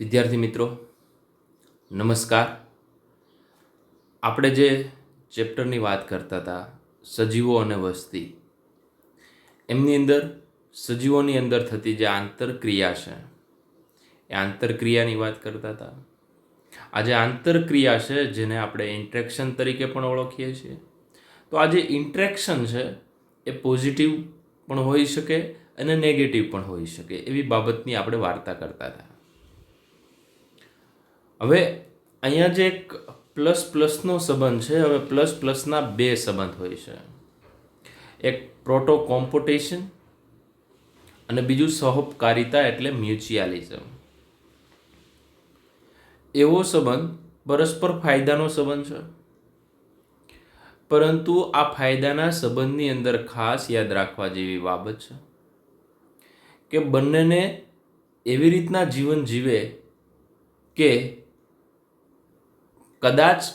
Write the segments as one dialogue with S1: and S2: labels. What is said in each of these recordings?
S1: વિદ્યાર્થી મિત્રો નમસ્કાર. આપણે જે ચેપ્ટરની વાત કરતા હતા સજીવો અને વસ્તી, એમની અંદર સજીવોની અંદર થતી જે આંતરક્રિયા છે એ આંતરક્રિયાની વાત કરતા હતા. આ જે આંતરક્રિયા છે જેને આપણે ઇન્ટ્રેક્શન તરીકે પણ ઓળખીએ છીએ, તો આ જે ઇન્ટ્રેક્શન છે એ પોઝિટિવ પણ હોઈ શકે અને નેગેટિવ પણ હોઈ શકે એવી બાબતની આપણે વાર્તા કરતા હતા. હવે અહીંયા જે એક પ્લસ પ્લસનો સંબંધ છે, હવે પ્લસ પ્લસના બે સંબંધ હોય છે, એક પ્રોટો કોમ્પિટિશન અને બીજું સહોપકારિતા એટલે મ્યુચ્યુઆલિઝમ. એવો સંબંધ પરસ્પર ફાયદાનો સંબંધ છે, પરંતુ આ ફાયદાના સંબંધની અંદર ખાસ યાદ રાખવા જેવી બાબત છે કે બંનેને એવી રીતના જીવન જીવે કે કદાચ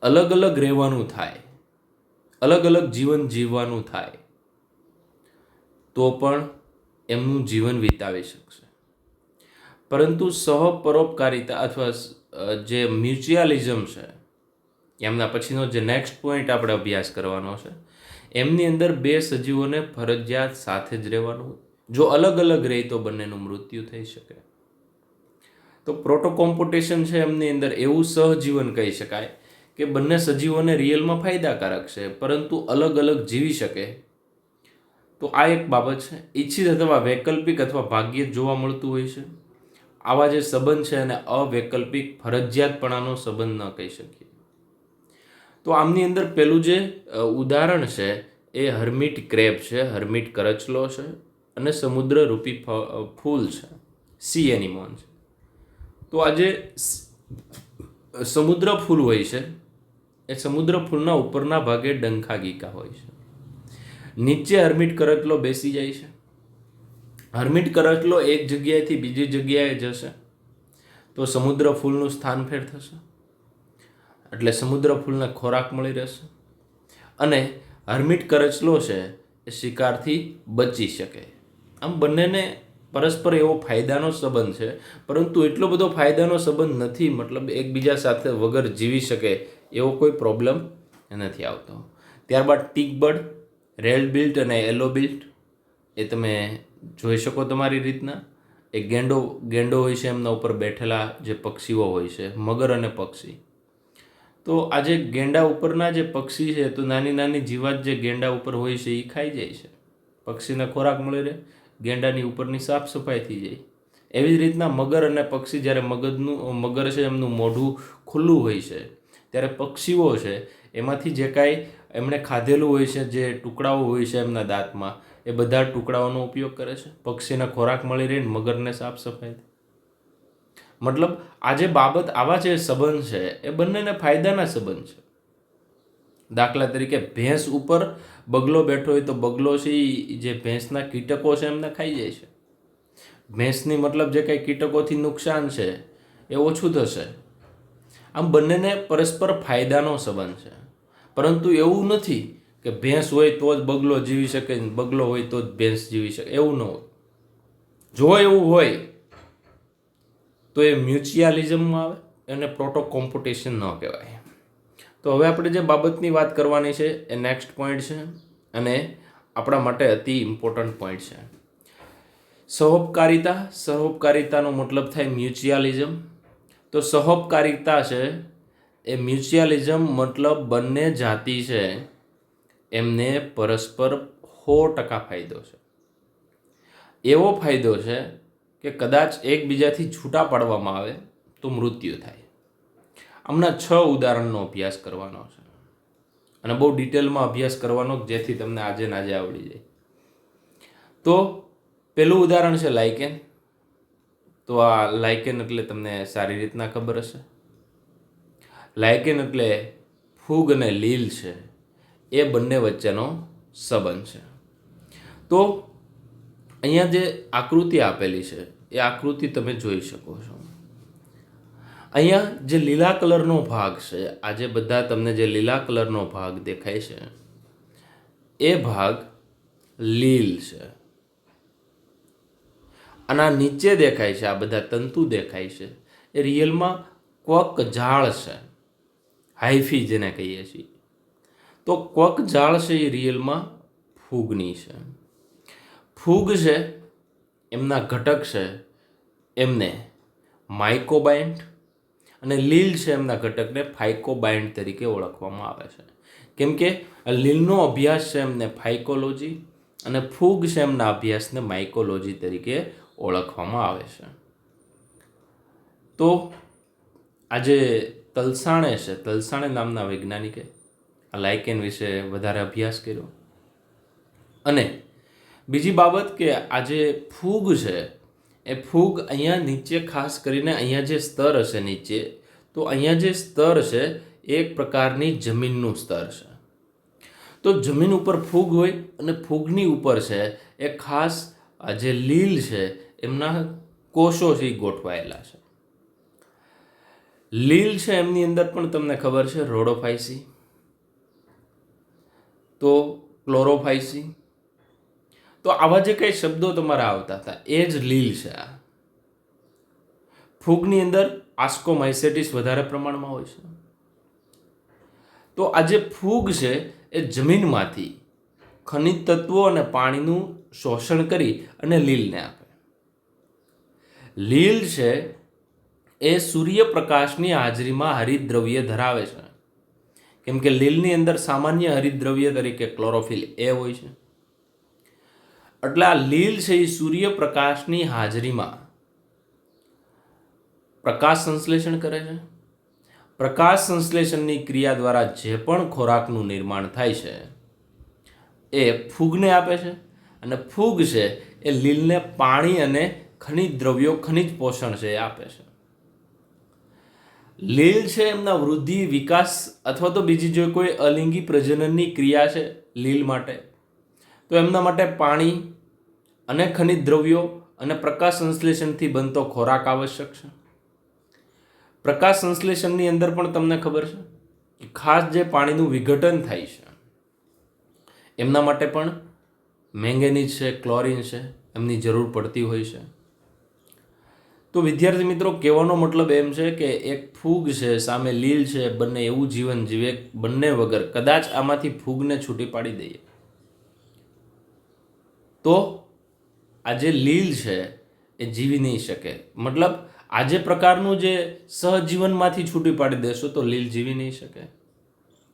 S1: અલગ અલગ રહેવાનું થાય, અલગ અલગ જીવન જીવવાનું થાય, તો પણ એમનું જીવન વિતાવી શકશે. પરંતુ સહપરોપકારિતા અથવા જે મ્યુચ્યુઆલિઝમ છે, એમના પછીનો જે નેક્સ્ટ પોઈન્ટ આપણે અભ્યાસ કરવાનો છે, એમની અંદર બે સજીવોને ફરજિયાત સાથે જ રહેવાનું. જો અલગ અલગ રહે તો બંનેનું મૃત્યુ થઈ શકે. તો પ્રોટો કોમ્પિટિશન છે, એમની અંદર એવું સહજીવન કહી શકાય કે બંને સજીવોને રિયલમાં ફાયદાકારક છે, પરંતુ અલગ અલગ જીવી શકે. તો આ એક બાબત છે. ઈચ્છિત અથવા વૈકલ્પિક અથવા ભાગ્યે જોવા મળતું હોય છે. આવા જે સંબંધ છે એને અવૈકલ્પિક ફરજિયાતપણાનો સંબંધ ન કહી શકીએ. તો આમની અંદર પેલું જે ઉદાહરણ છે એ હર્મિટ ક્રેબ છે, હર્મિટ કરચલો છે અને સમુદ્ર રૂપી ફૂલ છે, સી એનિમોન છે. તો આ જે સમુદ્ર ફૂલ હોય છે એ સમુદ્ર ફૂલના ઉપરના ભાગે ડંખા ગીકા હોય છે. નીચે હર્મિટ કરચલો બેસી જાય છે. હર્મિટ કરચલો એક જગ્યાએથી બીજી જગ્યાએ જશે તો સમુદ્ર ફૂલનું સ્થાન ફેર થશે, એટલે સમુદ્ર ફૂલને ખોરાક મળી રહેશે અને હર્મિટ કરચલો છે એ શિકારથી બચી શકે. આમ બંનેને પરસ્પર એવો ફાયદાનો સંબંધ છે, પરંતુ એટલો બધો ફાયદાનો સંબંધ નથી, મતલબ એકબીજા સાથે વગર જીવી શકે એવો કોઈ પ્રોબ્લેમ નથી આવતો. ત્યારબાદ ટીક બર્ડ, રેડ બિલ્ટ અને યેલો બિલ્ટ એ તમે જોઈ શકો તમારી રીતના. એ ગેંડો હોય છે, એમના ઉપર બેઠેલા જે પક્ષીઓ હોય છે, મગર અને પક્ષી. તો આ જે ગેંડા ઉપરના જે પક્ષી છે, તો નાની નાની જીવાત જે ગેંડા ઉપર હોય છે એ ખાઈ જાય છે, પક્ષીને ખોરાક મળી રહે, ગેંડાની ઉપરની સાફ સફાઈ થઈ જાય. એવી જ રીતના મગર અને પક્ષી, જ્યારે મગર છે એમનું મોઢું ખુલ્લું હોય છે, ત્યારે પક્ષીઓ છે એમાંથી જે કાંઈ એમણે ખાધેલું હોય છે, જે ટુકડાઓ હોય છે એમના દાંતમાં, એ બધા ટુકડાઓનો ઉપયોગ કરે છે. પક્ષીને ખોરાક મળી રહે, મગરને સાફ સફાઈ. મતલબ આ જે બાબત, આવા જે સંબંધ છે એ બંનેને ફાયદાના સંબંધ છે. દાખલા તરીકે ભેંસ ઉપર બગલો બેઠો હોય તો બગલો છે એ જે ભેંસના કીટકો છે એમને ખાઈ જાય છે. ભેંસની મતલબ જે કંઈ કીટકોથી નુકસાન છે એ ઓછું થશે. આમ બંનેને પરસ્પર ફાયદાનો સંબંધ છે, પરંતુ એવું નથી કે ભેંસ હોય તો જ બગલો જીવી શકે, બગલો હોય તો જ ભેંસ જીવી શકે, એવું ન હોય. જો એવું હોય તો એ મ્યુચ્યુઆલિઝમમાં આવે, એને પ્રોટો કોમ્પિટિશન ન કહેવાય. તો હવે આપણે જે બાબતની વાત કરવાની છે એ નેક્સ્ટ પોઈન્ટ છે અને આપણા માટે અતિ ઇમ્પોર્ટન્ટ પોઈન્ટ છે. સહોપકારિતા. સહોપકારિતાનો મતલબ થાય મ્યુચ્યુઆલિઝમ. તો સહોપકારિતા છે એ મ્યુચ્યુઆલિઝમ મતલબ બંને જાતિ છે એમને પરસ્પર 100% ફાયદો છે. એવો ફાયદો છે કે કદાચ એકબીજાથી છૂટા પાડવામાં આવે તો મૃત્યુ થાય. હમણાં 6 ઉદાહરણનો અભ્યાસ કરવાનો છે અને બહુ ડિટેલમાં અભ્યાસ કરવાનો, જેથી તમને આજે ને આજે આવડી જાય. તો પેલું ઉદાહરણ છે લાઇકેન. તો આ લાઇકેન એટલે તમને સારી રીતના ખબર હશે. લાઇકેન એટલે ફૂગ અને લીલ છે, એ બંને વચ્ચેનો સંબંધ છે. તો અહીંયા જે આકૃતિ આપેલી છે એ આકૃતિ તમે જોઈ શકો છો. અહીંયા જે લીલા કલરનો ભાગ છે, આ જે બધા તમને જે લીલા કલરનો ભાગ દેખાય છે એ ભાગ લીલ છે. આના નીચે દેખાય છે, આ બધા તંતુ દેખાય છે, એ રિયલમાં ક્વક જાળ છે, હાઇફી જેને કહીએ છીએ. તો ક્વક જાળ છે એ રિયલમાં ફૂગની છે. ફૂગ છે એમના ઘટક છે એમને માઇકોબાઇન્ટ અને લીલ છે એમના ઘટકને ફાઇકોબાઇન્ટ તરીકે ઓળખવામાં આવે છે. કેમ કે લીલનો અભ્યાસ છે એમને ફાઇકોલોજી અને ફૂગ છે એમના અભ્યાસને માઇકોલોજી તરીકે ઓળખવામાં આવે છે. તો આજે તલસાણે નામના વૈજ્ઞાનિકે આ લાઇકેન વિશે વધારે અભ્યાસ કર્યો. અને બીજી બાબત કે આ જે ફૂગ છે એ ફૂગ અહીંયા નીચે ખાસ કરીને અહીંયા જે સ્તર હશે નીચે, તો અહીંયા જે સ્તર છે એક પ્રકારની જમીનનું સ્તર છે. તો જમીન ઉપર ફૂગ હોય અને ફૂગની ઉપર છે એ ખાસ આ જે લીલ છે એમના કોષોથી ગોઠવાયેલા છે. લીલ છે એમની અંદર પણ તમને ખબર છે રોડોફાઇસી, તો ક્લોરોફાઇસી, તો આવા જે કંઈ શબ્દો તમારા આવતા હતા એ જ લીલ છે. આ ફૂગની અંદર આસ્કોમાઇસેટિસ વધારે પ્રમાણમાં હોય છે. તો આ જે ફૂગ છે એ જમીનમાંથી ખનિજ તત્વો અને પાણીનું શોષણ કરી અને લીલને આપે. લીલ છે એ સૂર્યપ્રકાશની હાજરીમાં હરિતદ્રવ્ય ધરાવે છે. કેમ કે લીલની અંદર સામાન્ય હરિતદ્રવ્ય તરીકે ક્લોરોફિલ એ હોય છે. એટલે આ લીલ છે એ સૂર્યપ્રકાશની હાજરીમાં પ્રકાશ સંશ્લેષણ કરે છે. પ્રકાશ સંશ્લેષણની ક્રિયા દ્વારા જે પણ ખોરાકનું નિર્માણ થાય છે એ ફૂગને આપે છે અને ફૂગ છે એ લીલને પાણી અને ખનિજ દ્રવ્યો, ખનિજ પોષણ છે એ આપે છે. લીલ છે એમના વૃદ્ધિ, વિકાસ અથવા તો બીજી જો કોઈ અલિંગી પ્રજનનની ક્રિયા છે લીલ માટે, તો એમના માટે પાણી અને ખનિજ દ્રવ્યો અને પ્રકાશ સંશ્લેષણથી બનતો ખોરાક આવશ્યક છે. પ્રકાશ સંશ્લેષણની અંદર પણ તમને ખબર છે કે ખાસ જે પાણીનું વિઘટન થાય છે એમના માટે પણ મેંગેનીઝ છે, ક્લોરીન છે, એમની જરૂર પડતી હોય છે. તો વિદ્યાર્થી મિત્રો, કહેવાનો મતલબ એમ છે કે એક ફૂગ છે સામે લીલ છે, બંને એવું જીવન જીવે બંને વગર કદાચ આમાંથી ફૂગને છૂટી પાડી દઈએ તો આ જે લીલ છે એ જીવી નહીં શકે. મતલબ આ જે પ્રકારનું જે સહજીવનમાંથી છૂટી પાડી દેશો તો લીલ જીવી નહીં શકે.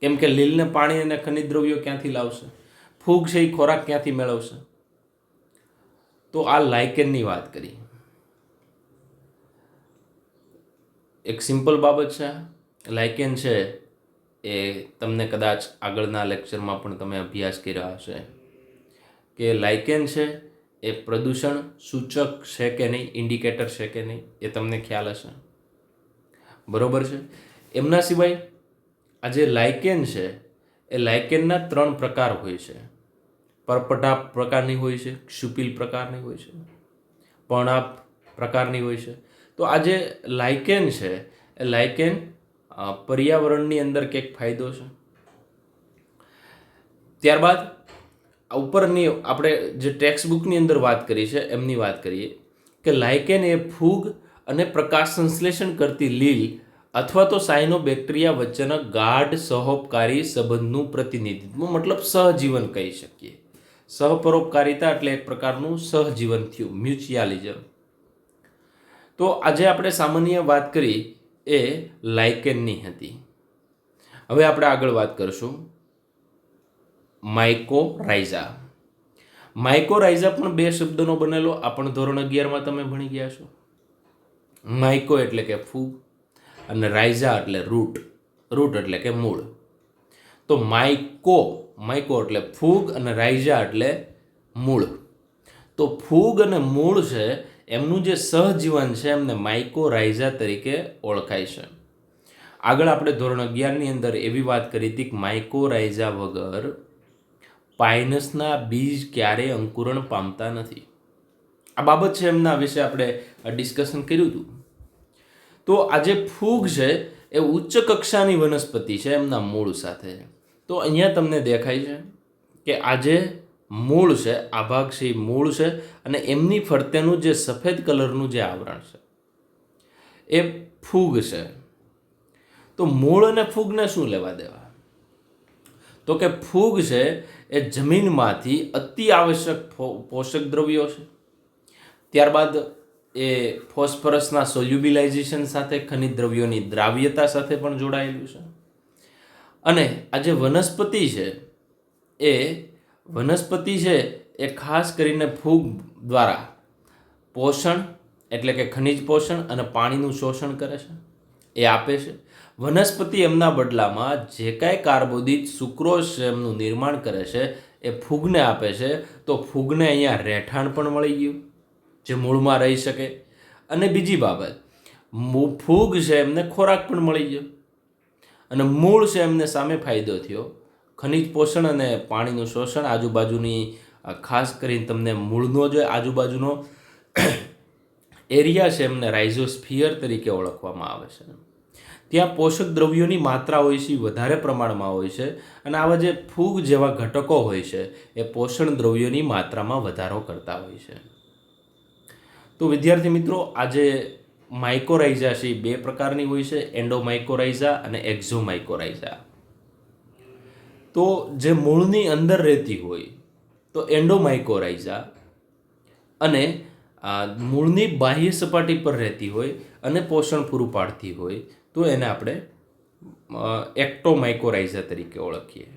S1: કેમ કે લીલને પાણી અને ખનિજ દ્રવ્યો ક્યાંથી લાવશે? ફૂગ છે એ ખોરાક ક્યાંથી મેળવશે? તો આ લાઇકેનની વાત કરી. એક સિમ્પલ બાબત છે. લાઇકેન છે એ તમને કદાચ આગળના લેક્ચરમાં પણ તમે અભ્યાસ કર્યા હશે કે લાઇકેન છે એ પ્રદૂષણ સૂચક છે કે નહીં, ઇન્ડિકેટર છે કે નહીં, એ તમને ખ્યાલ હશે. બરોબર છે. એમના સિવાય આ જે લાઇકેન છે એ લાઇકેનના 3 પ્રકાર હોય છે. પરપટા પ્રકારની હોય છે, ક્ષુપિલ પ્રકારની હોય છે, પર્ણાપ પ્રકારની હોય છે. તો આ જે લાઇકેન છે એ લાઇકેન પર્યાવરણની અંદર કંઈક ફાયદો છે. ત્યારબાદ ઉપરની આપણે જે ટેક્સ્ટ બુકની અંદર વાત કરી છે એમની વાત કરીએ કે લાઇકેન એ ફૂગ અને પ્રકાશ સંશ્લેષણ કરતી લીલ અથવા તો સાયનોબેક્ટેરિયા વચ્ચેના ગાઢ સહોપકારી સંબંધનું પ્રતિનિધિત્વ, મતલબ સહજીવન કહી શકીએ. સહપરોપકારિતા એટલે એક પ્રકારનું સહજીવન થયું, મ્યુચ્યુઆલિઝમ. તો આજે આપણે સામાન્ય વાત કરી એ લાઇકેનની હતી. હવે આપણે આગળ વાત કરશું માઇકોરાઇઝા. માઇકોરાઇઝા પણ 2 શબ્દોનો બનેલો, આ પણ ધોરણ 11માં તમે ભણી ગયા છો. માઇકો એટલે કે ફૂગ અને રાઇઝા એટલે રૂટ. રૂટ એટલે કે મૂળ. તો માઇકો એટલે ફૂગ અને રાઇઝા એટલે મૂળ. તો ફૂગ અને મૂળ છે એમનું જે સહજીવન છે એમને માઇકોરાઇઝા તરીકે ઓળખાય છે. આગળ આપણે ધોરણ 11ની અંદર એવી વાત કરી હતી કે માઇકોરાઇઝા વગર પાઇનસના બીજ ક્યારેય અંકુરણ પામતા નથી. આ બાબત છે એમના વિશે આપણે ડિસ્કશન કર્યું હતું. તો આ જે ફૂગ છે એ ઉચ્ચ કક્ષાની વનસ્પતિ છે એમના મૂળ સાથે. તો અહીંયા તમને દેખાય છે કે આ જે મૂળ છે, આ ભાગ છે એ મૂળ છે, અને એમની ફરતેનું જે સફેદ કલરનું જે આવરણ છે એ ફૂગ છે. તો મૂળ અને ફૂગને શું લેવા દેવા? તો કે ફૂગ છે એ જમીનમાંથી અતિ આવશ્યક પોષક દ્રવ્યો છે, ત્યારબાદ એ ફોસ્ફરસના સોલ્યુબિલાઇઝેશન સાથે, ખનિજ દ્રવ્યોની દ્રાવ્યતા સાથે પણ જોડાયેલું છે. અને આ જે વનસ્પતિ છે એ ખાસ કરીને ફૂગ દ્વારા પોષણ એટલે કે ખનિજ પોષણ અને પાણીનું શોષણ કરે છે, એ આપે છે. વનસ્પતિ એમના બદલામાં જે કાંઈ કાર્બોદિત સુક્રોઝ છે એમનું નિર્માણ કરે છે એ ફૂગને આપે છે. તો ફૂગને અહીંયા રહેઠાણ પણ મળી ગયું જે મૂળમાં રહી શકે. અને બીજી બાબત, ફૂગ છે એમને ખોરાક પણ મળી ગયો, અને મૂળ છે એમને સામે ફાયદો થયો, ખનિજ પોષણ અને પાણીનું શોષણ. આજુબાજુની ખાસ કરીને તમને મૂળનો જે આજુબાજુનો એરિયા છે એમને રાઇઝોસ્ફિયર તરીકે ઓળખવામાં આવે છે. ત્યાં પોષક દ્રવ્યોની માત્રા હોય છે, વધારે પ્રમાણમાં હોય છે, અને આવા જે ફૂગ જેવા ઘટકો હોય છે એ પોષણ દ્રવ્યોની માત્રામાં વધારો કરતા હોય છે. તો વિદ્યાર્થી મિત્રો, આજે માઇકોરાઇઝા છે એ બે પ્રકારની હોય છે, એન્ડોમાઇકોરાઇઝા અને એક્ઝોમાઇકોરાઇઝા. તો જે મૂળની અંદર રહેતી હોય તો એન્ડોમાઇકોરાઇઝા, અને મૂળની બાહ્ય સપાટી પર રહેતી હોય અને પોષણ પૂરું પાડતી હોય તો એને આપણે એક્ટોમાઇકોરાઇઝા તરીકે ઓળખીએ.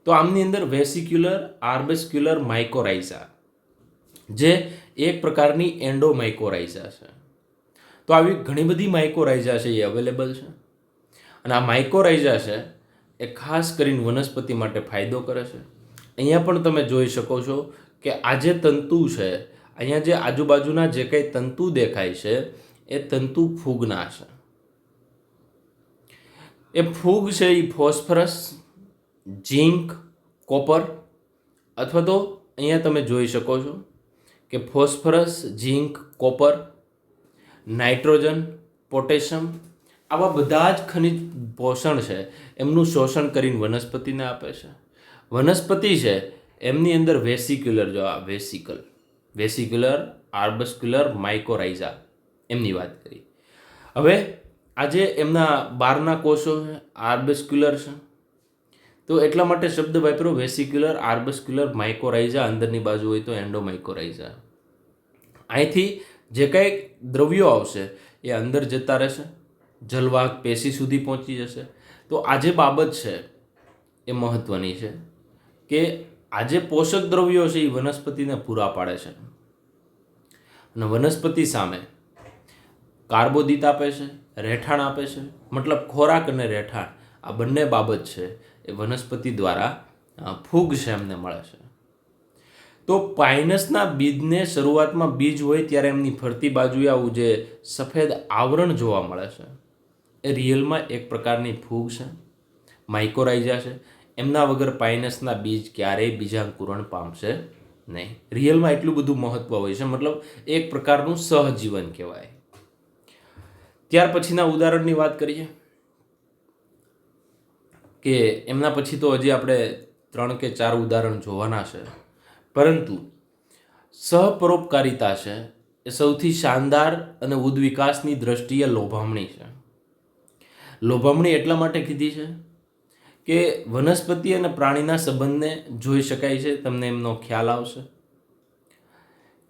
S1: તો આમની અંદર વેસિક્યુલર, આર્બેસ્ક્યુલર માઇકોરાઇઝા જે એક પ્રકારની એન્ડોમાઇકોરાઇઝા છે. તો આવી ઘણી બધી માઇકોરાઇઝા છે એ અવેલેબલ છે, અને આ માઇકોરાઇઝા છે એ ખાસ કરીને વનસ્પતિ માટે ફાયદો કરે છે. અહીંયા પણ તમે જોઈ શકો છો કે આ જે તંતુ છે, અહીંયા જે આજુબાજુના જે કંઈ તંતુ દેખાય છે એ તંતુ ફૂગના છે. એ ફૂગ છે એ ફોસ્ફરસ, ઝીંક, કોપર, અથવા તો અહીંયા તમે જોઈ શકો છો કે ફોસ્ફરસ, ઝીંક, કોપર, નાઇટ્રોજન, પોટેશિયમ, આવા બધા જ ખનિજ પોષણ છે એમનું શોષણ કરીને વનસ્પતિને આપે છે. વનસ્પતિ છે એમની અંદર વેસિક્યુલર, જો આ વેસિક્યુલર, આર્બસ્ક્યુલર માઇકોરાઇઝા એમની વાત કરી. હવે આજે એમના બહારના કોષો છે આર્બસ્ક્યુલર છે, તો એટલા માટે શબ્દ વાપર્યો વેસિક્યુલર, આર્બસ્ક્યુલર માઇકોરાઇઝા. અંદરની બાજુ હોય તો એન્ડોમાઇકોરાઇઝા. અહીંથી જે કાંઈ દ્રવ્યો આવશે એ અંદર જતા રહેશે, જલવાહક પેશી સુધી પહોંચી જશે. તો આ જે બાબત છે એ મહત્ત્વની છે કે આજે પોષક દ્રવ્યો છે એ વનસ્પતિને પૂરા પાડે છે, અને વનસ્પતિ સામે કાર્બોદિત આપે છે, રહેઠાણ આપે છે. મતલબ ખોરાક અને રહેઠાણ આ બંને બાબત છે એ વનસ્પતિ દ્વારા ફૂગ છે એમને મળે છે. તો પાઇનસના બીજને શરૂઆતમાં બીજ હોય ત્યારે એમની ફરતી બાજુએ આવું જે સફેદ આવરણ જોવા મળે છે એ રિયલમાં એક પ્રકારની ફૂગ છે, માઇકોરાઇઝા છે. એમના વગર પાઇનસના બીજ ક્યારેય બીજાંકુરણ પામશે નહીં. રિયલમાં એટલું બધું મહત્ત્વ હોય છે, મતલબ એક પ્રકારનું સહજીવન કહેવાય. ત્યાર પછીના ઉદાહરણની વાત કરીએ કે એમના પછી તો હજી આપણે 3 કે 4 ઉદાહરણ જોવાના છે, પરંતુ સહપરોપકારિતા છે એ સૌથી શાનદાર અને ઉદ્ વિકાસની દ્રષ્ટિએ લોભામણી છે. લોભામણી એટલા માટે કીધી છે કે વનસ્પતિ અને પ્રાણીના સંબંધને જોઈ શકાય છે. તમને એમનો ખ્યાલ આવશે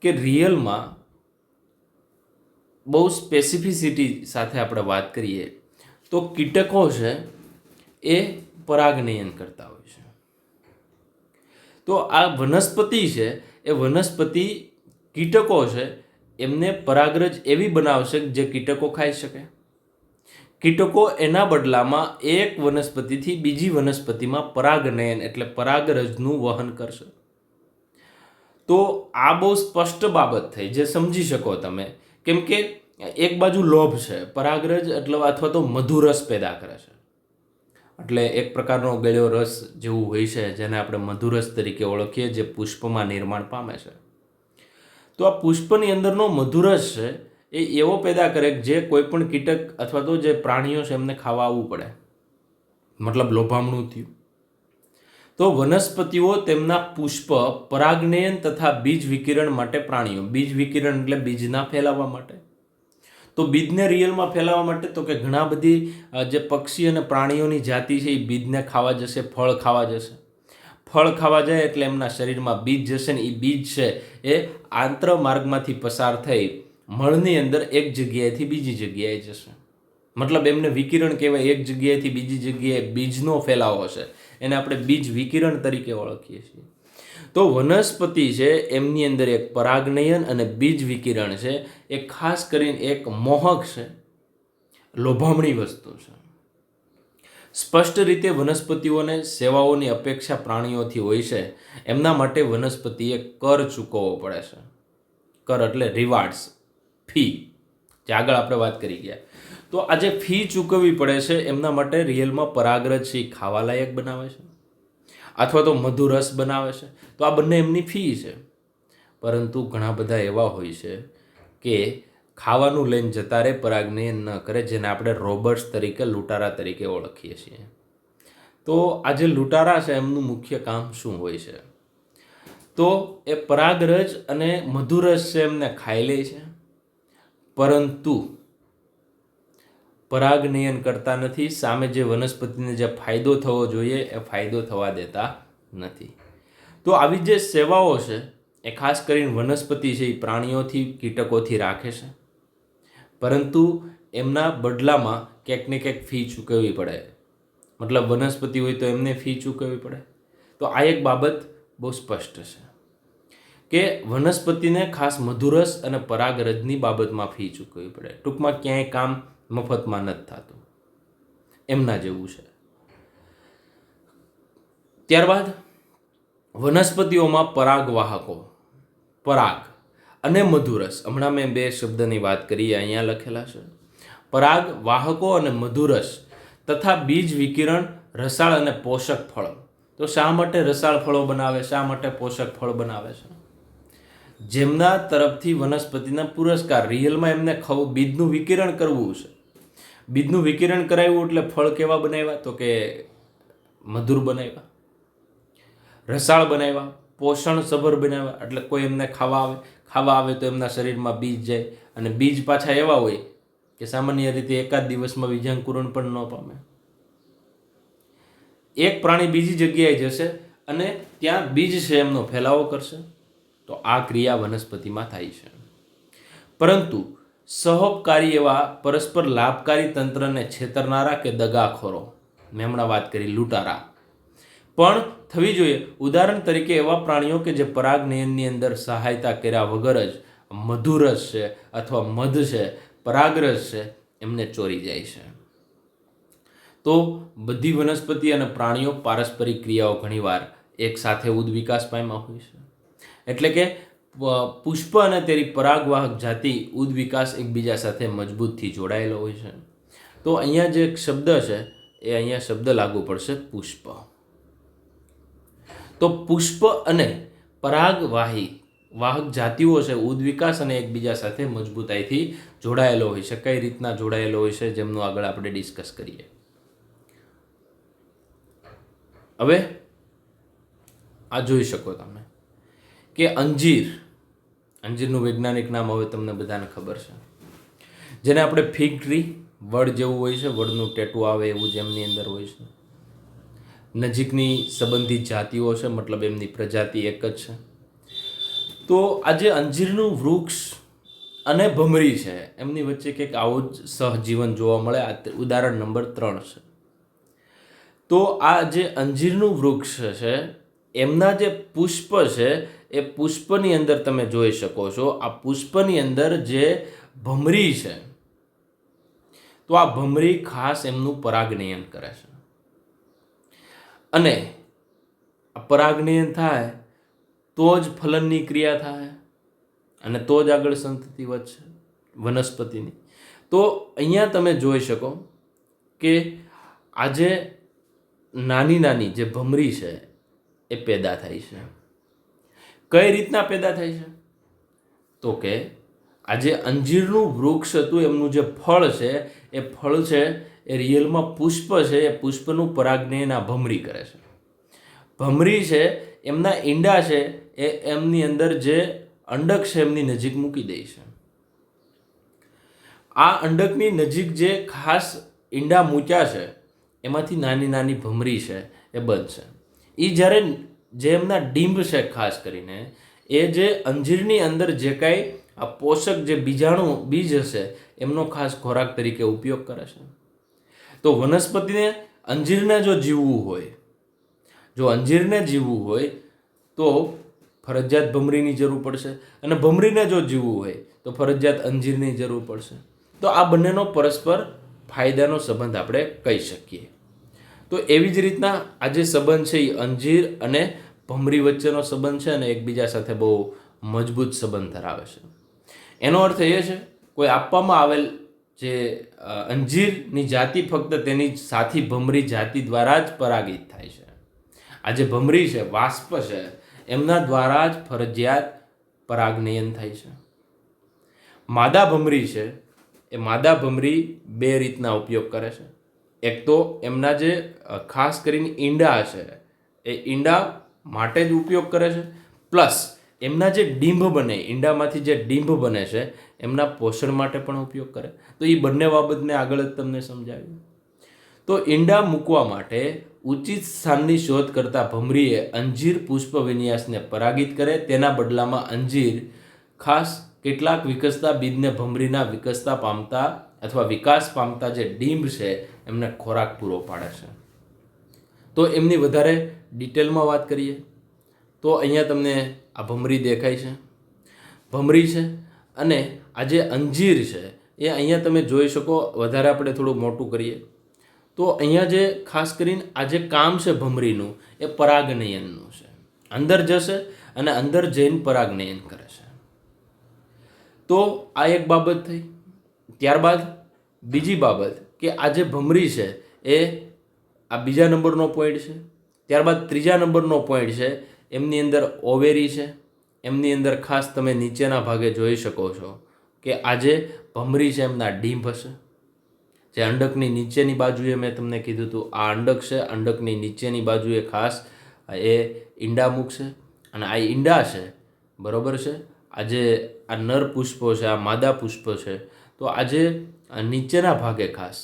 S1: કે રિયલમાં બહુ સ્પેસિફિસિટી સાથે આપણે વાત કરીએ તો કીટકો છે એ પરાગનયન કરતા હોય છે. તો આ વનસ્પતિ છે એ વનસ્પતિ કીટકો છે એમને પરાગરજ એવી બનાવશે જે કીટકો ખાઈ શકે. કીટકો એના બદલામાં એક વનસ્પતિથી બીજી વનસ્પતિમાં પરાગનયન એટલે પરાગરજનું વહન કરશે. તો આ બહુ સ્પષ્ટ બાબત થઈ જે સમજી શકો તમે, કેમ કે એક બાજુ લોભ છે, પરાગરજ એટલે અથવા તો મધુરસ પેદા કરે છે, એટલે એક પ્રકારનો ગળ્યો રસ જેવું હોય છે જેને આપણે મધુરસ તરીકે ઓળખીએ, જે પુષ્પમાં નિર્માણ પામે છે. તો આ પુષ્પની અંદરનો મધુરસ છે એ એવો પેદા કરે કે જે કોઈ પણ કીટક અથવા તો જે પ્રાણીઓ છે એમને ખાવા આવવું પડે, મતલબ લોભામણું થયું. તો વનસ્પતિઓ તેમના પુષ્પ, પરાગનયન તથા બીજ વિકિરણ માટે પ્રાણીઓ, બીજ વિકિરણ એટલે બીજના ફેલાવવા માટે, તો બીજને રિયલમાં ફેલાવવા માટે તો કે ઘણા બધી જે પક્ષી અને પ્રાણીઓની જાતિ છે એ બીજને ખાવા જશે, ફળ ખાવા જશે. ફળ ખાવા જાય એટલે એમના શરીરમાં બીજ જશે ને એ બીજ છે એ આંત્ર માર્ગમાંથી પસાર થઈ મળની અંદર એક જગ્યાએથી બીજી જગ્યાએ જશે. મતલબ એમને વિકિરણ કહેવાય. એક જગ્યાએથી બીજી જગ્યાએ બીજનો ફેલાવો હશે, એને આપણે બીજ વિકિરણ તરીકે ઓળખીએ છીએ. તો વનસ્પતિ છે એમની અંદર એક પરાગનયન અને બીજ વિકિરણ છે એ ખાસ કરીને એક મોહક છે, લોભામણી વસ્તુ છે. સ્પષ્ટ રીતે વનસ્પતિઓને સેવાઓની અપેક્ષા પ્રાણીઓથી હોય છે. એમના માટે વનસ્પતિએ કર ચૂકવવો પડે છે. કર એટલે રિવાર્ડ્સ, ફી, જે આગળ આપણે વાત કરી ગયા. તો આ જે ફી ચૂકવવી પડે છે એમના માટે રિયલમાં પરાગરજ છે એ ખાવાલાયક બનાવે છે અથવા તો મધુરસ બનાવે છે. તો આ બંને એમની ફી છે. પરંતુ ઘણા બધા એવા હોય છે કે ખાવાનું લઈને જતા રહે, પરાગનયન ન કરે, જેને આપણે રોબર્ટ્સ તરીકે, લૂંટારા તરીકે ઓળખીએ છીએ. તો આ જે લૂંટારા છે એમનું મુખ્ય કામ શું હોય છે? તો એ પરાગરજ અને મધુરસ છે એમને ખાઈ લે છે, પરંતુ પરાગનયન કરતા નથી. સામે જે વનસ્પતિને જે ફાયદો થવો જોઈએ એ ફાયદો થવા દેતા નથી. તો આવી જે સેવાઓ છે એ ખાસ કરીને વનસ્પતિ છે એ પ્રાણીઓથી, કીટકોથી રાખે છે, પરંતુ એમના બદલામાં ક્યાંક ને ક્યાંક ફી ચૂકવવી પડે. મતલબ વનસ્પતિ હોય તો એમને ફી ચૂકવવી પડે. તો આ એક બાબત બહુ સ્પષ્ટ છે કે વનસ્પતિને ખાસ મધુરસ અને પરાગરજની બાબતમાં ફી ચૂકવવી પડે. ટૂંકમાં ક્યાંય કામ મફતમાં નથી થતું, એમના જેવું છે. ત્યારબાદ વનસ્પતિઓમાં પરાગવાહકો, પરાગ અને મધુરસ, હમણાં મેં બે શબ્દની વાત કરી, અહીંયા લખેલા છે. પરાગ વાહકો અને મધુરસ તથા બીજ વિકિરણ, રસાળ અને પોષક ફળો. તો શા માટે રસાળ ફળો બનાવે, શા માટે પોષક ફળ બનાવે છે? જેમના તરફથી વનસ્પતિના પુરસ્કાર, રિયલમાં એમને બીજનું વિકિરણ કરવું છે. બીજનું વિકિરણ કરાવ્યું એટલે ફળ કેવા બનાવ્યા? તો કે મધુર બનાવ્યા, રસાળ બનાવ્યા, પોષણસભર બનાવ્યા. એટલે કોઈ એમને ખાવા આવે તો એમના શરીરમાં બીજ જાય, અને બીજ પાછા એવા હોય કે સામાન્ય રીતે એકાદ દિવસમાં બીજાંકુરણ પણ ન પામે. એક પ્રાણી બીજી જગ્યાએ જશે અને ત્યાં બીજ છે એમનો ફેલાવો કરશે. તો આ ક્રિયા વનસ્પતિમાં થાય છે. પરંતુ સહોપકારી એવા પરસ્પર લાભકારી તંત્રને છેતરનારા કે દગાખોરો, મેં હમણાં વાત કરી લૂંટારા, પણ થવી જોઈએ. ઉદાહરણ તરીકે એવા પ્રાણીઓ કે જે પરાગનયનની અંદર સહાયતા કર્યા વગર જ મધુરસ છે અથવા મધ છે, પરાગરસ છે, એમને ચોરી જાય છે. તો બધી વનસ્પતિ અને પ્રાણીઓ પારસ્પરિક ક્રિયાઓ ઘણીવાર એક સાથે ઉદ્વિકાસ પામ્યા હોય છે. એટલે કે પુષ્પ અને તેની પરાગવાહક જાતિ ઉદ્વિકાસ એકબીજા સાથે મજબૂતથી જોડાયેલો હોય છે. તો અહીંયા જે શબ્દ છે એ અહીંયા શબ્દ લાગુ પડશે પુષ્પ. તો પુષ્પ અને પરાગવાહી વાહક જાતિઓ છે ઉદ્વિકાસ અને એકબીજા સાથે મજબૂતાઈથી જોડાયેલો હોય છે. કઈ રીતના જોડાયેલો હોય છે જેમનું આગળ આપણે ડિસ્કસ કરીએ. હવે આ જોઈ શકો તમે કે અંજીરનું વૈજ્ઞાનિક નામ હવે તમને બધાને ખબર છે, જેને આપણે ફિગ ટ્રી, વડ જેવું હોય છે, વડનું ટેટુ આવે એવું જ એમની અંદર હોય છે. નજીકની સંબંધિત જાતિઓ છે, મતલબ એમની પ્રજાતિ એક જ છે. તો આ જે અંજીરનું વૃક્ષ અને ભમરી છે એમની વચ્ચે કંઈક આવું જ સહજીવન જોવા મળે. આ ઉદાહરણ નંબર 3 છે. તો આ જે અંજીરનું વૃક્ષ છે એમના જે પુષ્પ છે એ પુષ્પની અંદર તમે જોઈ શકો છો, આ પુષ્પની અંદર જે ભમરી છે, તો આ ભમરી ખાસ એમનું પરાગનયન કરે છે. અને આ પરાગનયન થાય તો જ ફલનની ક્રિયા થાય અને તો જ આગળ સંતતિ વધશે વનસ્પતિની. તો અહીંયા તમે જોઈ શકો કે આજે નાની નાની જે ભમરી છે એ પેદા થાય છે. કઈ રીતના પેદા થાય છે? તો કે આ જે અંજીરનું વૃક્ષ હતું એમનું જે ફળ છે એ ફળ છે એ રિયલમાં પુષ્પ છે, એ પુષ્પનું પરાગનયન આ ભમરી કરે છે. ભમરી છે એમના ઈંડા છે એ એમની અંદર જે અંડક છે એમની નજીક મૂકી દે છે. આ અંડકની નજીક જે ખાસ ઈંડા મૂક્યા છે એમાંથી નાની નાની ભમરી છે એ બનશે. એ જ્યારે જે એમના ડીંભ છે ખાસ કરીને એ જે અંજીરની અંદર જે કાંઈ આ પોષક જે બીજ હશે એમનો ખાસ ખોરાક તરીકે ઉપયોગ કરે છે. તો વનસ્પતિને અંજીરને જો જીવવું હોય તો ફરજિયાત ભમરીની જરૂર પડશે, અને ભમરીને જો જીવવું હોય તો ફરજિયાત અંજીરની જરૂર પડશે. તો આ બંનેનો પરસ્પર ફાયદાનો સંબંધ આપણે કહી શકીએ. તો એવી જ રીતના આ જે સંબંધ છે એ અંજીર અને ભમરી વચ્ચેનો સંબંધ છે અને એકબીજા સાથે બહુ મજબૂત સંબંધ ધરાવે છે. એનો અર્થ એ છે કોઈ આપવામાં આવેલ જે અંજીરની જાતિ ફક્ત તેની સાથી ભમરી જાતિ દ્વારા જ પરાગિત થાય છે. આ જે ભમરી છે, વાસ્પ છે, એમના દ્વારા જ ફરજિયાત પરાગનયન થાય છે. માદા ભમરી છે એ માદા ભમરી બે રીતના ઉપયોગ કરે છે. એક તો એમના જે ખાસ કરીને ઈંડા છે એ ઈંડા માટે જ ઉપયોગ કરે છે, પ્લસ એમના જે ડીંભ બને, ઈંડામાંથી જે ડીંભ બને છે એમના પોષણ માટે પણ ઉપયોગ કરે. તો એ બંને બાબતને આગળ જ તમને સમજાવ્યું. તો ઈંડા મૂકવા માટે ઉચિત સ્થાનની શોધ કરતા ભમરીએ અંજીર પુષ્પ વિન્યાસને પરાગિત કરે. તેના બદલામાં અંજીર ખાસ કેટલાક વિકસતા બીજને ભમરીના વિકાસ પામતા જે ડીંભ છે એમને ખોરાક પૂરો પાડે છે. તો એમની વધારે ડિટેલમાં વાત કરીએ તો અહીંયા તમને આ ભમરી દેખાય છે, ભમરી છે, અને આ જે અંજીર છે એ અહીંયા તમે જોઈ શકો. વધારે આપણે થોડું મોટું કરીએ તો અહીંયા જે ખાસ કરીને આ જે કામ છે ભમરીનું એ પરાગનયનનું છે. અંદર જશે અને અંદર જઈને પરાગનયન કરે છે. તો આ એક બાબત થઈ. ત્યારબાદ બીજી બાબત કે આ જે ભમરી છે એ આ બીજા નંબરનો પોઈન્ટ છે. ત્યારબાદ ત્રીજા નંબરનો પોઈન્ટ છે એમની અંદર ઓવેરી છે. એમની અંદર ખાસ તમે નીચેના ભાગે જોઈ શકો છો કે આ જે ભમરી છે એમના ડીંભ હશે. જે અંડકની નીચેની બાજુએ મેં તમને કીધું હતું આ અંડક છે, અંડકની નીચેની બાજુએ ખાસ એ ઈંડા મૂકશે, અને આ ઈંડા છે, બરોબર છે, આજે આ નર પુષ્પો છે, આ માદા પુષ્પ છે. તો આજે નીચેના ભાગે ખાસ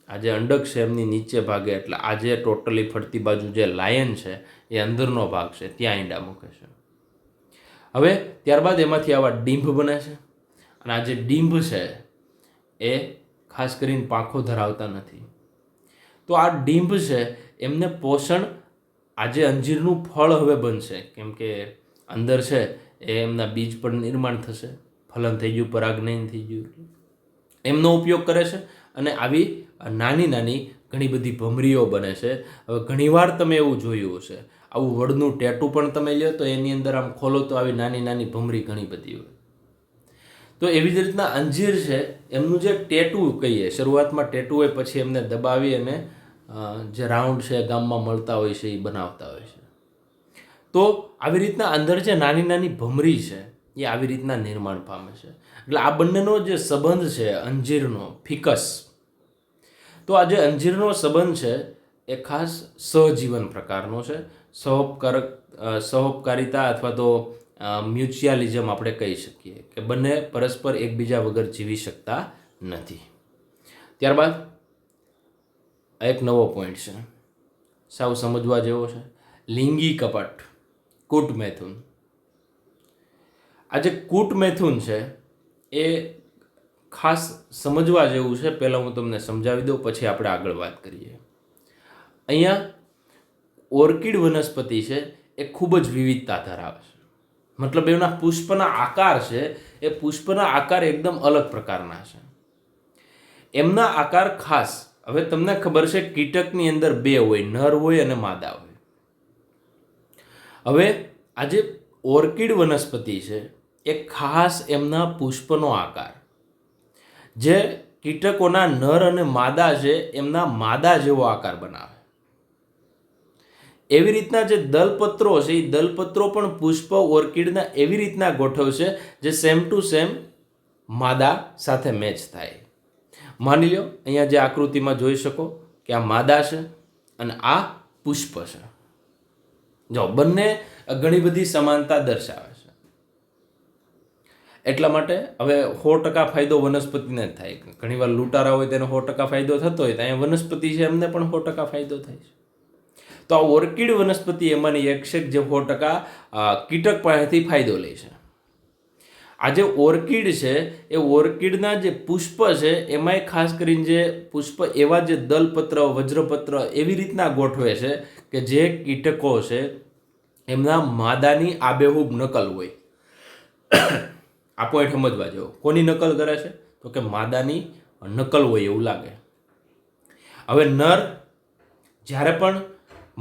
S1: આ જે અંડક છે એમની નીચે ભાગે, એટલે આ જે ટોટલી ફરતી બાજુ જે લાયન છે એ અંદરનો ભાગ છે, ત્યાં ઈંડા મૂકે છે. હવે ત્યારબાદ એમાંથી આવા ડીંભ બને છે, અને આ જે ડીંભ છે એ ખાસ કરીને પાંખો ધરાવતા નથી. તો આ ડીંભ છે એમને પોષણ, આજે અંજીરનું ફળ હવે બનશે, કેમ કે અંદર છે એ એમના બીજ પર નિર્માણ થશે, ફલન થઈ ગયું, પરાગનયન થઈ ગયું, એમનો ઉપયોગ કરે છે. અને આવી નાની નાની ઘણી બધી ભમરીઓ બને છે. હવે ઘણીવાર તમે એવું જોયું હશે, આવું વડનું ટેટું પણ તમે લ્યો તો એની અંદર આમ ખોલો તો આવી નાની નાની ભમરી ઘણી બધી હોય. તો એવી જ રીતના અંજીર છે એમનું જે ટેટું કહીએ, શરૂઆતમાં ટેટું હોય, પછી એમને દબાવી અને જે રાઉન્ડ છે ગામમાં મળતા હોય છે એ બનાવતા હોય છે. તો આવી રીતના અંદર જે નાની નાની ભમરી છે એ આવી રીતના નિર્માણ પામે છે. એટલે આ બંનેનો જે સંબંધ છે અંજીરનો, ફિકસ, તો આ જે અંજીરનો સંબંધ છે એ ખાસ સહજીવન પ્રકારનો છે. સહોપકારિતા અથવા તો મ્યુચ્યુઅલિઝમ આપણે કહી શકીએ કે બંને પરસ્પર એકબીજા વગર જીવી શકતા નથી. ત્યારબાદ એક નવો પોઈન્ટ છે, સાવ સમજવા જેવો છે, લિંગી કપટ, કૂટ મૈથુન. આ જે કૂટ મૈથુન છે એ ખાસ સમજવા જેવું છે. પહેલાં હું તમને સમજાવી દઉં, પછી આપણે આગળ વાત કરીએ. અહીંયા ઓર્કિડ વનસ્પતિ છે એ ખૂબ જ વિવિધતા ધરાવે છે. મતલબ એના પુષ્પના આકાર છે એ પુષ્પના આકાર એકદમ અલગ પ્રકારના છે. એમના આકાર ખાસ, હવે તમને ખબર છે કીટકની અંદર બે હોય, નર હોય અને માદા હોય. હવે આ જે ઓર્કિડ વનસ્પતિ છે એ ખાસ એમના પુષ્પનો આકાર જે કીટકોના નર અને માદા છે એમના માદા જેવો આકાર બનાવે. એવી રીતના જે દલપત્રો છે એ દલપત્રો પણ પુષ્પ ઓર્કિડના એવી રીતના ગોઠવશે જે સેમ ટુ સેમ માદા સાથે મેચ થાય. માની લો અહીંયા જે આકૃતિમાં જોઈ શકો કે આ માદા છે અને આ પુષ્પ છે. જો બંને ઘણી બધી સમાનતા દર્શાવે છે. એટલા માટે હવે 100% ફાયદો વનસ્પતિને જ થાય. ઘણીવાર લૂંટારા હોય તેને 100% ફાયદો થતો હોય તો અહીંયા વનસ્પતિ છે એમને પણ 100% ફાયદો થાય છે. તો આ ઓર્કિડ વનસ્પતિ એમાંની એક છે જે 100% કીટક પાસેથી ફાયદો લે છે. આ જે ઓર્કિડ છે એ ઓર્કિડના જે પુષ્પ છે એમાંય ખાસ કરીને જે પુષ્પ એવા જે દલપત્ર વજ્રપત્ર એવી રીતના ગોઠવે છે કે જે કીટકો છે એમના માદાની આબેહૂબ નકલ હોય. આ પોઈન્ટ સમજવા જેવો. કોની નકલ કરે છે? તો કે માદાની નકલ હોય એવું લાગે. હવે નર જ્યારે પણ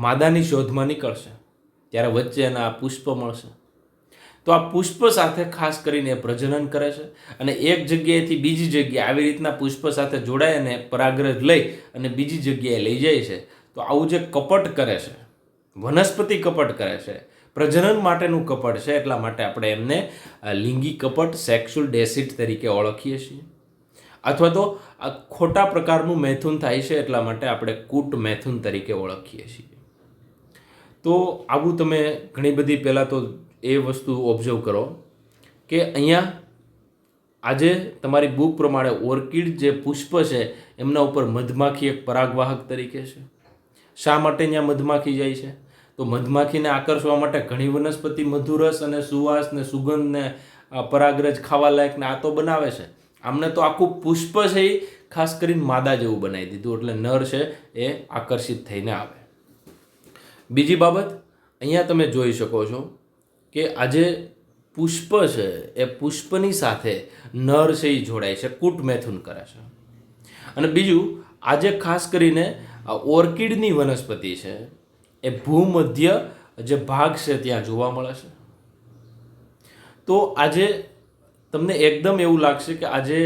S1: માદાની શોધમાં નીકળશે ત્યારે વચ્ચે એના આ પુષ્પ મળશે. તો આ પુષ્પ સાથે ખાસ કરીને પ્રજનન કરે છે અને એક જગ્યાએથી બીજી જગ્યાએ આવી રીતના પુષ્પ સાથે જોડાય અને પરાગરજ લઈ અને બીજી જગ્યાએ લઈ જાય છે. તો આવું જે કપટ કરે છે, વનસ્પતિ કપટ કરે છે, પ્રજનન માટેનું કપટ છે, એટલા માટે આપણે એમને લિંગી કપટ સેક્સ્યુઅલ ડેસિટ તરીકે ઓળખીએ છીએ. અથવા તો આ ખોટા પ્રકારનું મૈથુન થાય છે એટલા માટે આપણે કૂટ મૈથુન તરીકે ઓળખીએ છીએ. તો આવું તમે ઘણી બધી પહેલાં તો એ વસ્તુ ઓબ્ઝર્વ કરો કે અહીંયા આજે તમારી બુક પ્રમાણે ઓર્કિડ જે પુષ્પ છે એમના ઉપર મધમાખી એક પરાગવાહક તરીકે છે. શા માટે અહીંયા મધમાખી જાય છે? તો મધમાખીને આકર્ષવા માટે ઘણી વનસ્પતિ મધુરસ અને સુવાસ ને સુગંધ ને પરાગરજ ખાવા લાયક ને આ તો બનાવે છે. આમને તો આખું પુષ્પ છે એ ખાસ કરીને માદા જેવું બનાવી દીધું એટલે નર છે એ આકર્ષિત થઈને આવે. બીજી બાબત અહીંયા તમે જોઈ શકો છો કે આજે પુષ્પ છે એ પુષ્પની સાથે નર છે એ જોડાય છે, કૂટ મૈથુન કરે છે. અને બીજું આજે ખાસ કરીને ઓર્કિડની વનસ્પતિ છે એ ભૂમધ્ય જે ભાગ છે ત્યાં જોવા મળે છે. તો આજે તમને એકદમ એવું લાગશે કે આજે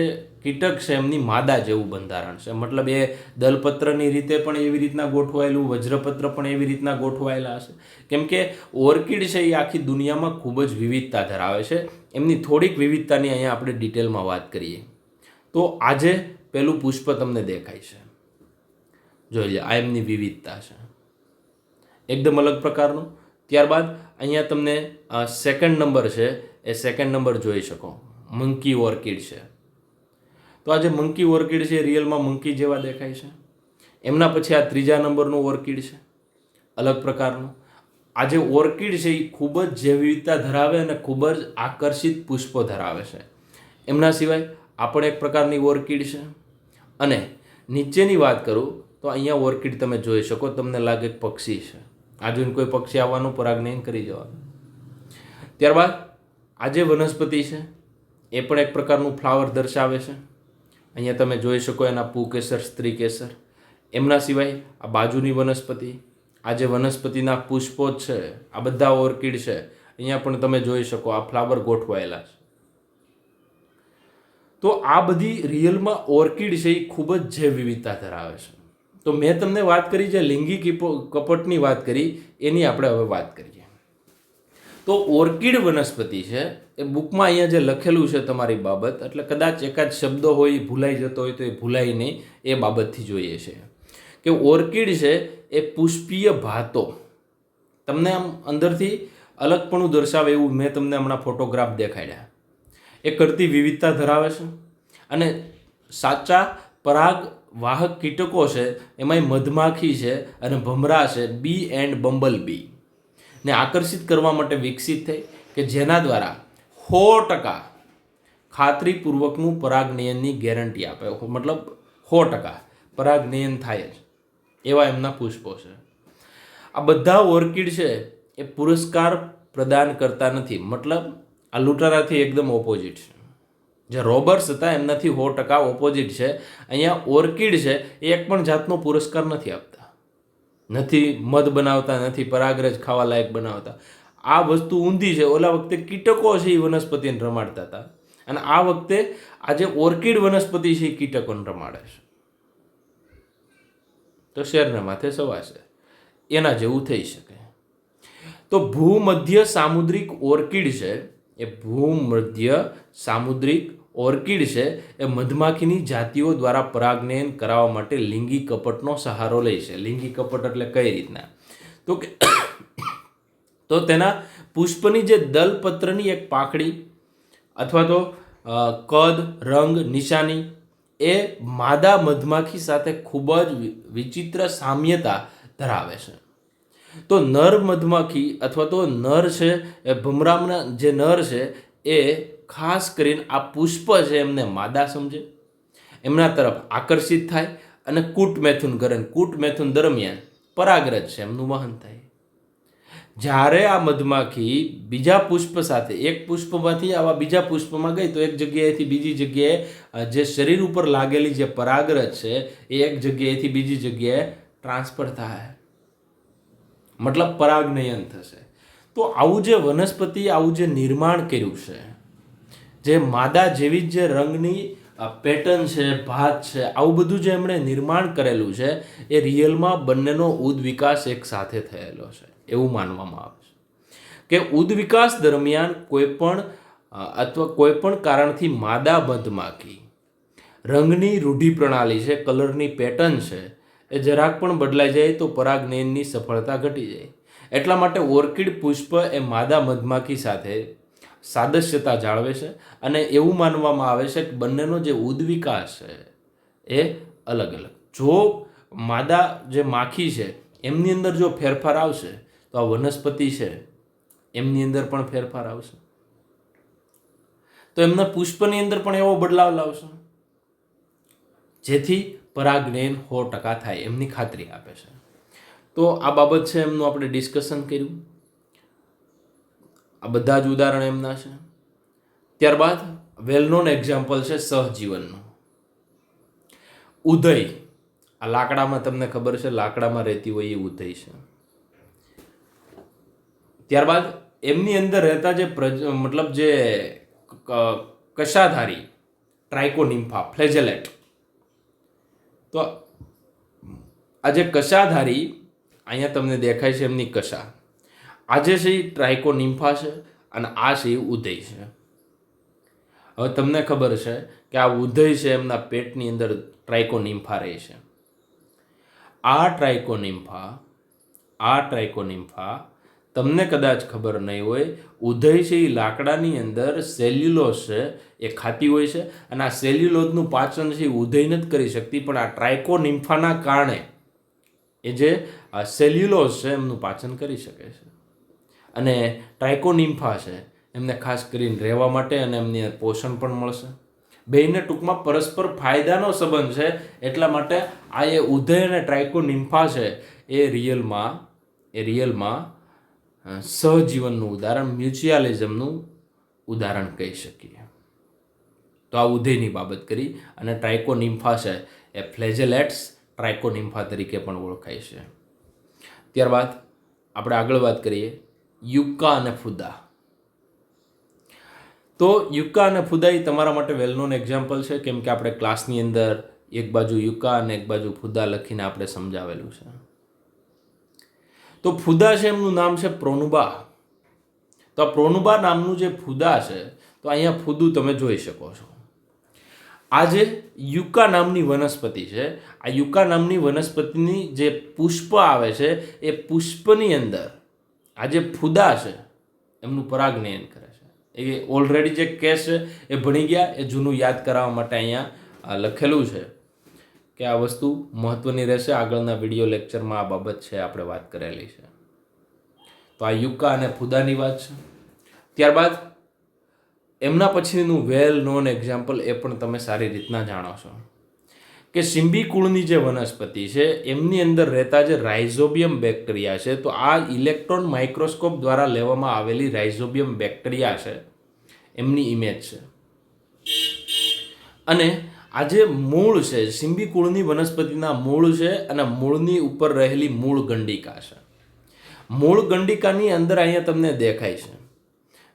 S1: કીટક છે એમની માદા જેવું બંધારણ છે. મતલબ એ દલપત્રની રીતે પણ એવી રીતના ગોઠવાયેલું, વજ્રપત્ર પણ એવી રીતના ગોઠવાયેલા હશે. કેમ કે ઓર્કિડ છે એ આખી દુનિયામાં ખૂબ જ વિવિધતા ધરાવે છે. એમની થોડીક વિવિધતાની અહીંયા આપણે ડિટેલમાં વાત કરીએ તો આજે પેલું પુષ્પ તમને દેખાય છે, જોઈ લે, આ એમની વિવિધતા છે એકદમ અલગ પ્રકારનું. ત્યારબાદ અહીંયા તમને સેકન્ડ નંબર છે એ સેકન્ડ નંબર જોઈ શકો, મંકી ઓર્કિડ છે. તો આ જે મંકી ઓર્કિડ છે એ રિયલમાં મંકી જેવા દેખાય છે. એમના પછી આ ત્રીજા નંબરનું ઓર્કિડ છે, અલગ પ્રકારનું. આ જે ઓર્કિડ છે એ ખૂબ જ જૈવિકતા ધરાવે અને ખૂબ જ આકર્ષિત પુષ્પો ધરાવે છે. એમના સિવાય આ પણ એક પ્રકારની ઓર્કિડ છે. અને નીચેની વાત કરું તો અહીંયા ઓર્કિડ તમે જોઈ શકો, તમને લાગે પક્ષી છે. આ જોઈને કોઈ પક્ષી આવવાનું, પરાગનયન કરી જવાનું. ત્યારબાદ આ જે વનસ્પતિ છે એ પણ એક પ્રકારનું ફ્લાવર દર્શાવે છે. અહીંયા તમે જોઈ શકો એના પુકેસર, સ્ત્રી કેસર. એમના સિવાય આ બાજુની વનસ્પતિ, આ જે વનસ્પતિના પુષ્પો જ છે, આ બધા ઓર્કિડ છે. અહીંયા પણ તમે જોઈ શકો આ ફ્લાવર ગોઠવાયેલા છે. તો આ બધી રિયલમાં ઓર્કિડ છે એ ખૂબ જ જૈવ વિવિધતા ધરાવે છે. તો મેં તમને વાત કરી જે લિંગી કપટની વાત કરી એની આપણે હવે વાત કરીએ. તો ઓર્કિડ વનસ્પતિ છે એ બુકમાં અહીંયા જે લખેલું છે તમારી બાબત, એટલે કદાચ એકાદ શબ્દ હોય ભૂલાઈ જતો હોય તો એ ભૂલાય નહીં, એ બાબતથી જોઈએ છે કે ઓર્કિડ છે એ પુષ્પીય ભાતો, તમને આમ અંદરથી અલગપણું દર્શાવે એવું મેં તમને હમણાં ફોટોગ્રાફ દેખાડ્યા. એ કરતી વિવિધતા ધરાવે છે. અને સાચા પરાગ વાહક કીટકો છે એમાંય મધમાખી છે અને ભમરા છે, બી એન્ડ બમ્બલ બી ને આકર્ષિત કરવા માટે વિકસિત થઈ કે જેના દ્વારા 100% ખાતરીપૂર્વકનું પરાગનયનની ગેરંટી આપે. મતલબ 100% પરાગનયન થાય જ એવા એમના પુષ્પો છે. આ બધા ઓર્કિડ છે એ પુરસ્કાર પ્રદાન કરતા નથી. મતલબ આ લૂંટારાથી એકદમ ઓપોઝિટ છે. જે રોબર્સ હતા એમનાથી 100% ઓપોઝિટ છે. અહીંયા ઓર્કિડ છે એ એક પણ જાતનો પુરસ્કાર નથી આપતા, નથી મધ બનાવતા, નથી પરાગરજ ખાવા લાયક બનાવતા. આ વસ્તુ ઊંધી છે. ઓલા વખતે કીટકો છે એ વનસ્પતિને રમાડતા હતા અને આ વખતે આજે ઓર્કિડ વનસ્પતિ છે એ કીટકોને રમાડે છે. તો શેરને માથે સવા છે, એના જેવું થઈ શકે. તો ભૂમધ્ય સામુદ્રિક ઓર્કિડ છે એ ભૂમધ્ય સામુદ્રિક ઓર્કિડ છે એ મધમાખીની જાતિઓ દ્વારા પરાગનયન કરાવવા માટે લિંગી કપટનો સહારો લે છે. લિંગી કપટ એટલે કઈ રીતના? તો કે તો તેના પુષ્પની જે દલપત્રની એક પાંખડી અથવા તો કદ, રંગ, નિશાની એ માદા મધમાખી સાથે ખૂબ જ વિચિત્ર સામ્યતા ધરાવે છે. તો નર મધમાખી અથવા તો નર છે એ ભમરાના જે નર છે એ ખાસ કરીને આ પુષ્પ છે એમને માદા સમજે, એમના તરફ આકર્ષિત થાય અને કૂટમેથુન કરે. કૂટમેથુન દરમિયાન પરાગરજ છે એમનું વહન થાય. જ્યારે આ મધમાખી બીજા પુષ્પ સાથે એક પુષ્પમાંથી આવા બીજા પુષ્પમાં ગઈ તો એક જગ્યાએથી બીજી જગ્યાએ જે શરીર ઉપર લાગેલી જે પરાગરજ છે એ એક જગ્યાએથી બીજી જગ્યાએ ટ્રાન્સફર થાય, મતલબ પરાગનયન થશે. તો આવું જે વનસ્પતિ આવું જે નિર્માણ કર્યું છે, જે માદા જેવી જ જે રંગની પેટર્ન છે, ભાત છે, આવું બધું જે એમણે નિર્માણ કરેલું છે એ રિયલમાં બંનેનો ઉદ વિકાસ એક સાથે થયેલો છે એવું માનવામાં આવે છે કે ઉદ વિકાસ દરમિયાન કોઈ પણ કારણથી માદા મધમાખી રંગની રૂઢિ પ્રણાલી છે, કલરની પેટર્ન છે એ જરાક પણ બદલાઈ જાય તો પરાગનયનની સફળતા ઘટી જાય. એટલા માટે ઓર્કિડ પુષ્પ એ માદા મધમાખી સાથે સાદસ્યતા જાળવે છે અને એવું માનવામાં આવે છે કે બંનેનો જે ઉદ વિકાસ છે એ અલગ અલગ. જો માદા જે માખી છે એમની અંદર જો ફેરફાર આવશે તો આ વનસ્પતિ છે એમની અંદર પણ ફેરફાર આવશે, તો એમના પુષ્પની અંદર પણ એવો બદલાવ લાવશે જેથી પરાગનયન 100% થાય એમની ખાતરી આપે છે. તો આ બાબત છે એમનું આપણે ડિસ્કશન કર્યું. આ બધા જ ઉદાહરણ એમના છે. ત્યારબાદ વેલ નોન એક્ઝામ્પલ છે સહજીવનનું. ઉધઈ, આ લાકડામાં તમને ખબર છે લાકડામાં રહેતી હોય એ ઉધઈ છે. ત્યારબાદ એમની અંદર રહેતા જે મતલબ જે કશાધારી ટ્રાઇકોનિમ્ફા ફ્લેજેલેટ. તો આ જે કશાધારી અહીંયા તમને દેખાય છે એમની કશા, આજે છે એ ટ્રાઇકોનિમ્ફા છે અને આ છે એ ઉધઈ છે. હવે તમને ખબર છે કે આ ઉધઈ છે એમના પેટની અંદર ટ્રાઇકોનિમ્ફા રહે છે. આ ટ્રાઇકોનિમ્ફા તમને કદાચ ખબર નહીં હોય, ઉધઈ છે એ લાકડાની અંદર સેલ્યુલોઝ છે એ ખાતી હોય છે અને આ સેલ્યુલોઝનું પાચન છે એ ઉધઈ નથી કરી શકતી, પણ આ ટ્રાઇકોનિમ્ફાના કારણે એ જે સેલ્યુલોઝ છે એમનું પાચન કરી શકે છે. અને ટ્રાઇકોનિમ્ફા છે એમને ખાસ કરીને રહેવા માટે અને એમને પોષણ પણ મળશે. બેયને ટૂંકમાં પરસ્પર ફાયદાનો સંબંધ છે. એટલા માટે આ એ ઉધઈ અને ટ્રાઇકોનિમ્ફા છે એ રિયલમાં સહજીવનનું ઉદાહરણ, મ્યુચ્યુઆલિઝમનું ઉદાહરણ કહી શકીએ. તો આ ઉધઈની બાબત કરી અને ટ્રાઇકોનિમ્ફા છે એ ફ્લેજેલેટ્સ ટ્રાઇકોનિમ્ફા તરીકે પણ ઓળખાય છે. ત્યારબાદ આપણે આગળ વાત કરીએ યુક્કા અને ફુદા. તો યુક્કા અને ફુદા એ તમારા માટે વેલ નોન એક્ઝામ્પલ છે, કેમ કે આપણે ક્લાસની અંદર એક બાજુ યુક્કા અને એક બાજુ ફુદા લખીને આપણે સમજાવેલું છે. તો ફુદા છે એમનું નામ છે પ્રોનુબા. તો આ પ્રોનુબા નામનું જે ફુદા છે, તો અહીંયા ફુદું તમે જોઈ શકો છો. આ જે યુક્કા નામની વનસ્પતિ છે, આ યુક્કા નામની વનસ્પતિની જે પુષ્પ આવે છે એ પુષ્પની અંદર આ જે ફુદા છે એમનું પરાગનયન કરે છે. એ ઓલરેડી જે કેસ છે એ ભણી ગયા, એ જૂનું યાદ કરાવવા માટે અહીંયા લખેલું છે કે આ વસ્તુ મહત્વની રહેશે. આગળના વિડીયો લેક્ચરમાં આ બાબત છે આપણે વાત કરેલી છે. તો આ યુક્કા અને ફુદાની વાત છે. ત્યારબાદ એમના પછીનું વેલ નોન એક્ઝામ્પલ એ પણ તમે સારી રીતના જાણો છો કે સિમ્બી કુળની જે વનસ્પતિ છે એમની અંદર રહેતા જે રાઇઝોબિયમ બેક્ટેરિયા છે, તો આ ઇલેક્ટ્રોન માઇક્રોસ્કોપ દ્વારા લેવામાં આવેલી રાઇઝોબિયમ બેક્ટેરિયા છે એમની ઇમેજ છે. અને આ જે મૂળ છે, સિમ્બી કુળની વનસ્પતિના મૂળ છે અને મૂળની ઉપર રહેલી મૂળ ગંડિકા છે. મૂળ ગંડિકાની અંદર અહીંયા તમને દેખાય છે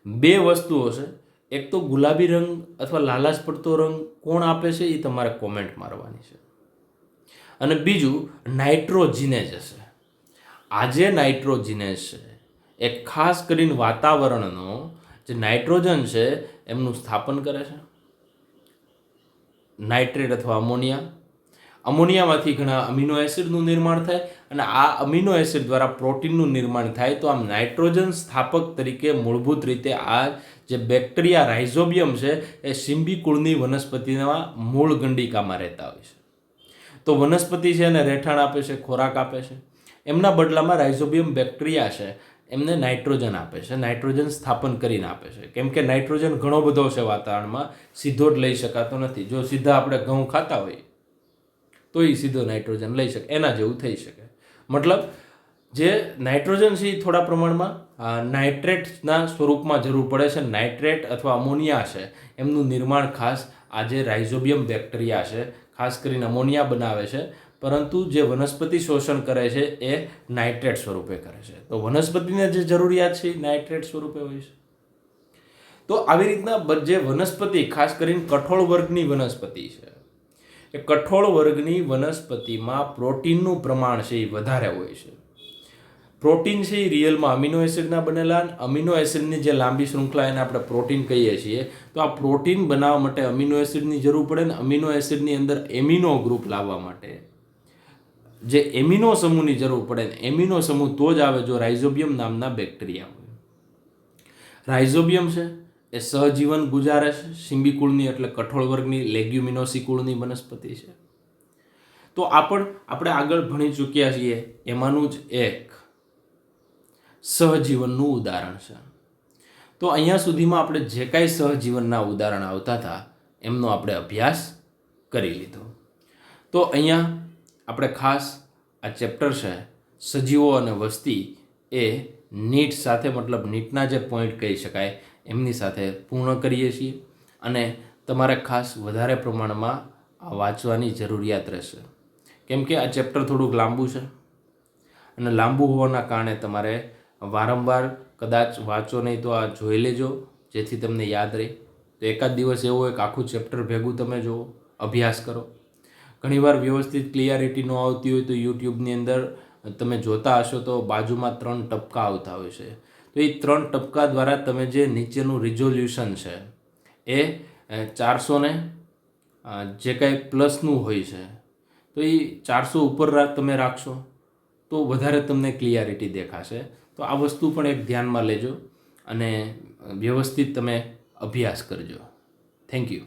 S1: બે વસ્તુઓ છે. એક તો ગુલાબી રંગ અથવા લાલાશ પડતો રંગ કોણ આપે છે એ તમારે કોમેન્ટ મારવાની છે. અને બીજું નાઇટ્રોજિનેઝ છે. આ જે નાઇટ્રોજિનેઝ છે એ ખાસ કરીને વાતાવરણનો જે નાઇટ્રોજન છે એમનું સ્થાપન કરે છે, નાઇટ્રેટ અથવા અમોનિયા. અમોનિયામાંથી ઘણા અમીનો એસિડનું નિર્માણ થાય અને આ અમીનો એસિડ દ્વારા પ્રોટીનનું નિર્માણ થાય. તો આમ નાઇટ્રોજન સ્થાપક તરીકે મૂળભૂત રીતે આ જે બેક્ટેરિયા રાઇઝોબિયમ છે એ સિમ્બી કુળની વનસ્પતિના મૂળ ગંડિકામાં રહેતા હોય છે. તો વનસ્પતિ છે એને રહેઠાણ આપે છે, ખોરાક આપે છે. એમના બદલામાં રાઇઝોબિયમ બેક્ટેરિયા છે એમને નાઇટ્રોજન આપે છે, નાઇટ્રોજન સ્થાપન કરીને આપે છે. કેમ કે નાઇટ્રોજન ઘણો બધો છે વાતાવરણમાં, સીધો જ લઈ શકાતો નથી. જો સીધા આપણે ઘઉં ખાતા હોઈએ તો એ સીધો નાઇટ્રોજન લઈ શકે, એના જેવું થઈ શકે. મતલબ જે નાઇટ્રોજન છે એ થોડા પ્રમાણમાં નાઇટ્રેટના સ્વરૂપમાં જરૂર પડે છે. નાઇટ્રેટ અથવા અમોનિયા છે એમનું નિર્માણ ખાસ આ જે રાઇઝોબિયમ બેક્ટેરિયા છે ખાસ કરીને અમોનિયા બનાવે છે, પરંતુ જે વનસ્પતિ શોષણ કરે છે એ નાઇટ્રેટ સ્વરૂપે કરે છે. તો વનસ્પતિને જે જરૂરિયાત છે એ નાઇટ્રેટ સ્વરૂપે હોય છે. તો આવી રીતના જે વનસ્પતિ ખાસ કરીને કઠોળ વર્ગની વનસ્પતિ છે, એ કઠોળ વર્ગની વનસ્પતિમાં પ્રોટીનનું પ્રમાણ છે એ વધારે હોય છે. પ્રોટીન છે એ રિયલમાં અમીનો એસિડના બનેલા, અમીનો એસિડની જે લાંબી શૃંખલા એને આપણે પ્રોટીન કહીએ છીએ. તો આ પ્રોટીન બનાવવા માટે અમીનો એસિડની જરૂર પડે ને અમીનો એસિડની અંદર એમિનો ગ્રુપ લાવવા માટે જે એમિનો સમૂહની જરૂર પડે ને એમિનો સમૂહ તો જ આવે જો રાઇઝોબિયમ નામના બેક્ટેરિયા હોય. રાઇઝોબિયમ છે એ સહજીવન ગુજારે છે સિમ્બી કુળની એટલે કઠોળ વર્ગની લેગ્યુમિનોસી કુળની વનસ્પતિ છે. તો આપણે આગળ ભણી ચૂક્યા છીએ એમાંનું જ એક સહજીવનનું ઉદાહરણ છે. તો અહીંયા સુધીમાં આપણે જે કાંઈ સહજીવનના ઉદાહરણ આવતા હતા એમનો આપણે અભ્યાસ કરી લીધો. તો અહીંયા આપણે ખાસ આ ચેપ્ટર છે સજીવો અને વસ્તી એ નીટ સાથે મતલબ નીટના જે પોઈન્ટ કહી શકાય એમની સાથે પૂર્ણ કરીએ છીએ. અને તમારે ખાસ વધારે પ્રમાણમાં આ વાંચવાની જરૂરિયાત રહેશે, કેમ કે આ ચેપ્ટર થોડુંક લાંબુ છે અને લાંબુ હોવાના કારણે તમારે વારંવાર કદાચ વાંચો નહીં તો આ જોઈ લેજો જેથી તમને યાદ રહે. તો એકાદ દિવસ એવો એક આખું ચેપ્ટર ભેગું તમે જુઓ, અભ્યાસ કરો. ઘણીવાર વ્યવસ્થિત ક્લિયરિટી ન આવતી હોય તો યુટ્યુબની અંદર તમે જોતા હશો તો બાજુમાં 3 ટપકા આવતા હોય છે. તો એ 3 ટપકા દ્વારા તમે જે નીચેનું રિઝોલ્યુશન છે એ 400 ને જે કાંઈ પ્લસનું હોય છે તો એ 400 ઉપર તમે રાખશો તો વધારે તમને ક્લિયરિટી દેખાશે. તો આ વસ્તુ પણ એક ધ્યાનમાં લેજો અને વ્યવસ્થિત તમે અભ્યાસ કરજો. Thank you.